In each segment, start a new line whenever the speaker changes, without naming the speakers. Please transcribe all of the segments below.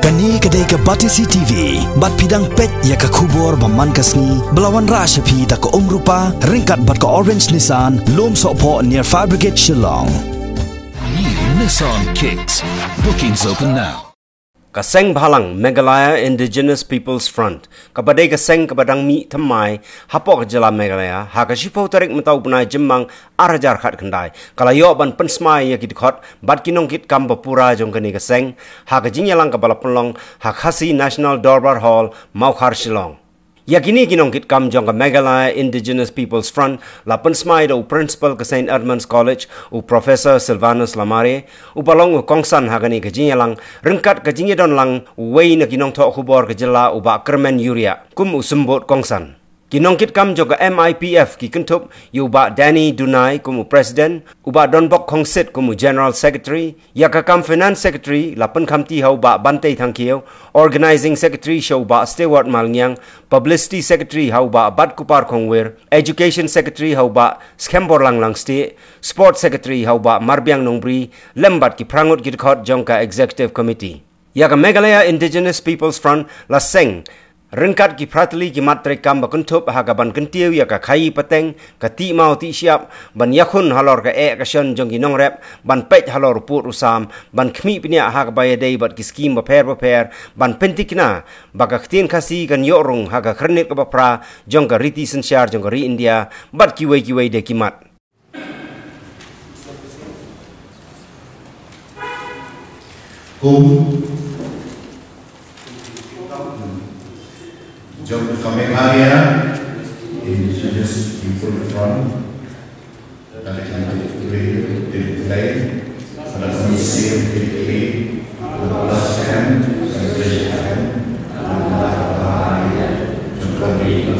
Kani kedai ke Batisi TV, bat pidang pet ya ke kubur baman kasni, belawan rasa pi tak ke rupa, ringkat bat ke Orange Nissan, lom sokpo near Fire Brigade Shillong.
New Nissan Kicks. Bookings open now.
Kaseng Bhalang Meghalaya Indigenous Peoples Front kabadai kaseng kabadang mi thamai hapok jala Meghalaya hakashipo tarik matau punai jemmang arajar khat khandai kalayo ban pensmai ya kit khot bat kinong kit kam bapura jong kani kaseng hakajing yalang kabala punlong hakhasi National Darbar Hall Maukhar Shillong yakini kinong kit kam jong ka Meghalaya Indigenous Peoples Front la pensmai do principal ka St Edmunds College u Professor Silvanus Lamare u balong u kongsan hagani ka jinyalang rengkat ka jinyadon lang wei na kinong tho khubor ka jilla u ba kermen yuria kum u sumbot kongsan kinong kit kam jong ka MIPF ki kentup yu ba Danny Dunai kum u president u ba Donbok Khongsit kum u general secretary ya ka kam finance secretary la pen khamti hau ba bantei thangkieu organizing secretary show ba Stewart Malnyang publicity secretary hau ba Bad Kupar Khongwer education secretary hau ba Skembor Langlang State sport secretary hau ba Marbiang Nongbri lembat ki prangut ki khot jong ka executive committee ya ka Meghalaya Indigenous Peoples Front la seng rengkat ki pratli ki matre kam bakuntup hagaban kentiu ya ka khai pateng ka ti mau ti siap ban yakhun halor ka ka shan jong ki nong rep ban pech halor put usam ban khmi pinya ha ka bayadei bat ki scheme ba pher ban pentikna baka khtin khasi kan yorung ha ka khrnet ka bapra jong ka riti sensyar jong ka ri India bat ki wei de kimat
Jom Meghalaya Indigenous People Front pada kali ini pada komisi PDP melaskan celebration Meghalaya Jokowi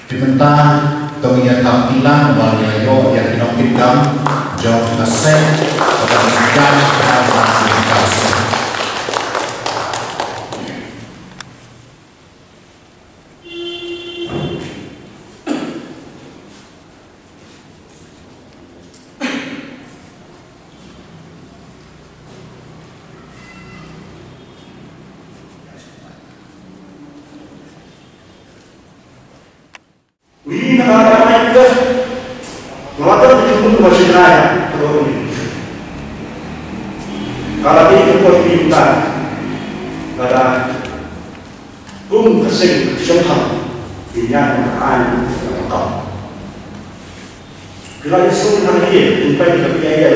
Diminta kami tampilan walayo yang kinong jom kaseng pada bidang transformasi.
Ini negara juga melakukan penjemput masjid raya kedua ini. Kalau ini kita minta pada kesing sengkang ini yang akan lengkap. Bila isu hari ini sampai ke biaya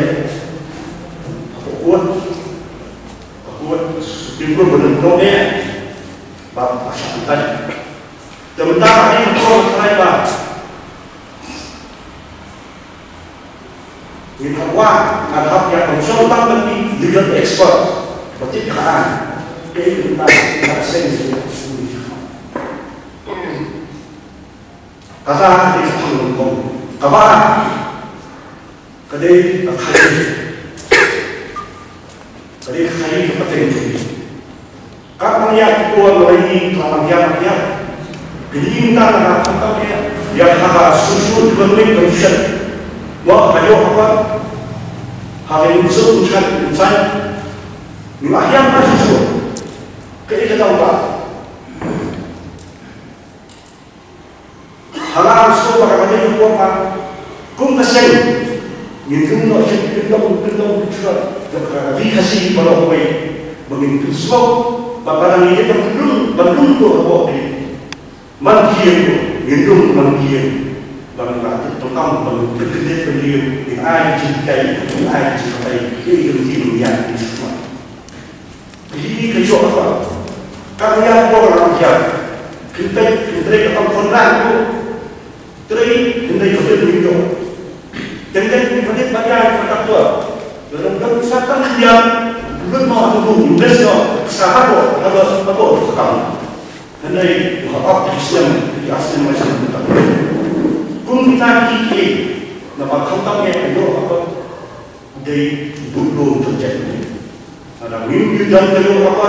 kuat timbul benar-benarnya bab asal tadi. Sementara ini kalau saya minta wah ada yang konsultan tapi legal expert seperti kan itu kita sensi kata di sebelum kabar kadai seperti ini kalau yang keluar dari kelam dia Diminta nak tangkapnya, dia harus susun development commission. Wah, ayo apa? Hari ini susun saya. Wilayah masih susun. Kita tahu tak? Halal susun bagaimana itu buat? Kum kasih. Mungkin nak kita sudah dikasih pada orang. Begitu sebab bagaimana ini belum tu Mangkian, gendung mangkian, bangga tentang berkedip beliau di air cintai, itu yang semua. Ini kerja apa? Karya orang yang kita ketemu konran tu, kita ketemu dengan kita banyak kata tua, dalam kesatuan dia belum mau Indonesia sahabat ada sekarang. Hendak berapa Islam di asal macam itu. Kung kita kiki, nampak kau yang itu apa? Dari dulu terjadi. Ada minggu dan terlalu apa?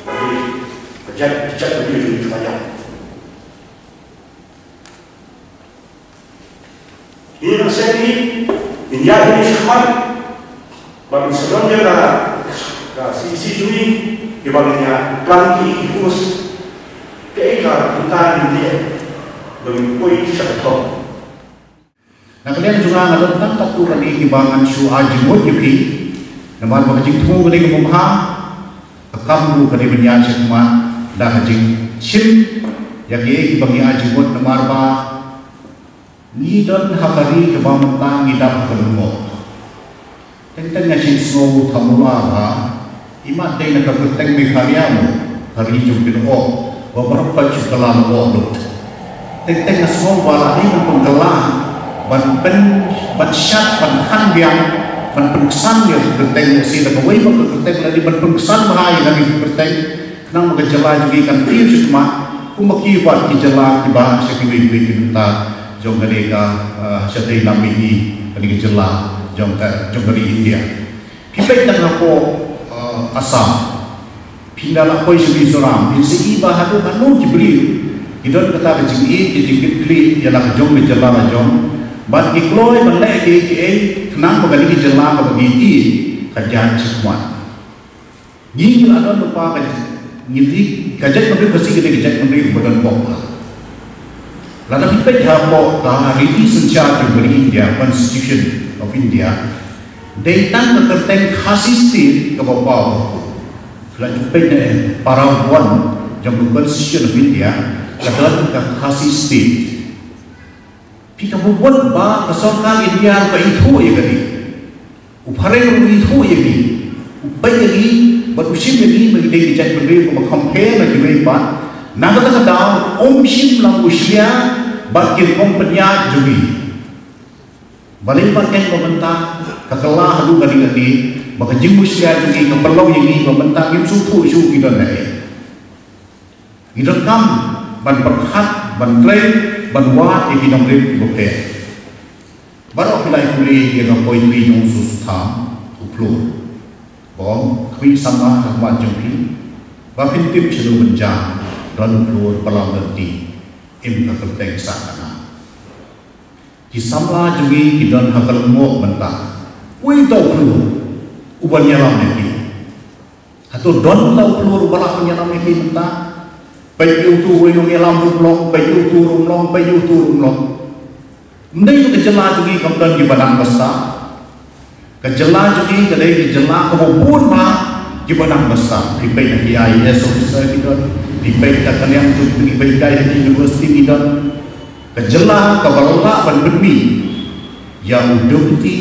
Dari jat beliau di banyak. Ini nasihat ini ini semua bagi sebelumnya dah sisi jui ibaratnya planti ikut keika tentang dia bagi poin satu.
Nah kalian juga ada tentang satu kali kibangan su ajimut yuki, nama berkajing tu kali kemumha, kamu kali berniat semua dah kajing sim, yang ini kibangi ajimut nama ba, ni dan hakari kebang tang idap kelumok. Tentang nasi snow tamula ba, imat day nak berteng mekariamu, hari jumpa o, beberapa cukalan o lu. Tentang snow bala ni menggelar. Ban syat ban han biang ban pengsan dia berteng si dah kawai mak berteng lagi ban pengsan bahaya lagi berteng kenang mak jela juga kan tiu cuma kumaki buat jela tiba sekiwi kita jom mereka setai nami ni kali jela jom dari India kita dah ngapo Assam pindah koi sebi seram pinsi iba hadu kanu jibril idon kata jingit dijingit kli ialah jom jela jom But deploy balik ke kenang bagi jelang bagi kajian semua. Ini ada lupa jadi kajian memberi bersih kita kajian memberi badan pokok. Lalu kita jawab hari senjata dari India Constitution of India. Daytan berterteng khas state ke bawah. Lalu kita para wan jam Constitution of India adalah khas state. Pika buat ba kesorkan India ke itu ya kali, upare ke itu ya ni, upaya lagi, berusim lagi bagi dia dijat berdiri, kalau compare lagi berapa, nak kata kata sim lang usia, bagi kompenya juga, balik pakai pemerintah, katalah lu kali, bagi jimus dia juga, keperlu yang ini pemerintah yang suatu kita naik, kita kam, ban perhat, ban train. Banwa yang kita beri baru pilih kuli yang poin yang susah uplur bom kami sama sama jumpi bapin tip celu benjang dan uplur pelang berti imka kerteng sana kisamla juga kita hakal ngok mentah wih tau uplur uban nyalam lagi atau don tau uplur balak nyalam lagi mentah bayu tu wayung elam rumlong, bayu tu rumlong, bayu tu rumlong. Mending kejela juga kemudian di badan besar, kejela juga kedai kejela kebun ma di badan besar. Di baik lagi IAS officer kita, di baik kita yang tu di baik di universiti kita, kejela kebalak dan bermi yang deputy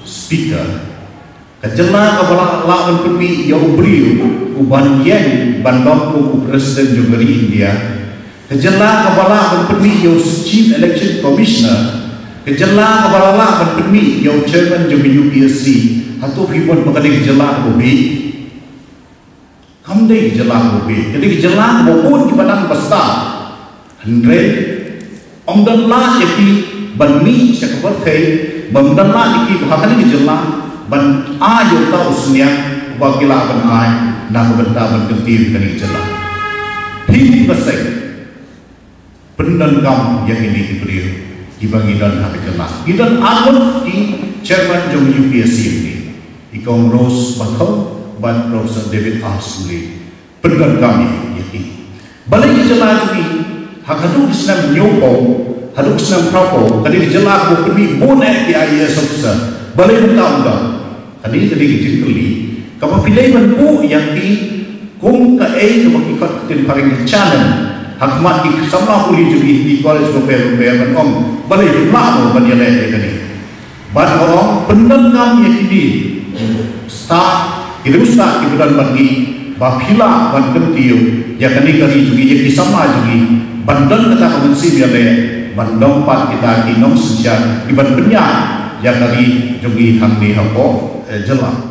speaker. Kejela kebalak dan bermi yang beliau uban yen bandok ku presiden juga di India kejela kepala penpermi yang chief election commissioner kejela kepala penpermi yang chairman juga UPSC atau ribut mengenai kejela kobe kamdai kejela kobe jadi kejela maupun di badan besar 100 omdan lah jadi bani sekeberkai bamdan lah jadi bahkan kejela ban ayo tahu senyap wakilah benai nak benda berkentir kali jelas. Ini besar pendanam yang ini diberi dibagi dan hak jelas. Kita alam di chairman jom UPSC ini, ikon Rose Bakau, ban Profesor David Arsley pendanam ini. Balik jelas ini hak haduk Islam nyopo, haduk Islam prapo, kali jelas bukan bonek di IAS officer. Balik mentah kali jengkeli. Kalau pilih bentuk yang di kung ke kebakikat ketin paling challenge hakmat di sama puli juga di college beberapa benom balik jumlah tu bagi lain kali. Bad orang pendanam yang ini start itu start di bulan bagi bapila ban kentiu yang kali juga yang sama juga bandan kata konvensi biar bandong pat kita di nom sejak di ban penyak yang kali juga hang di hapo jelas.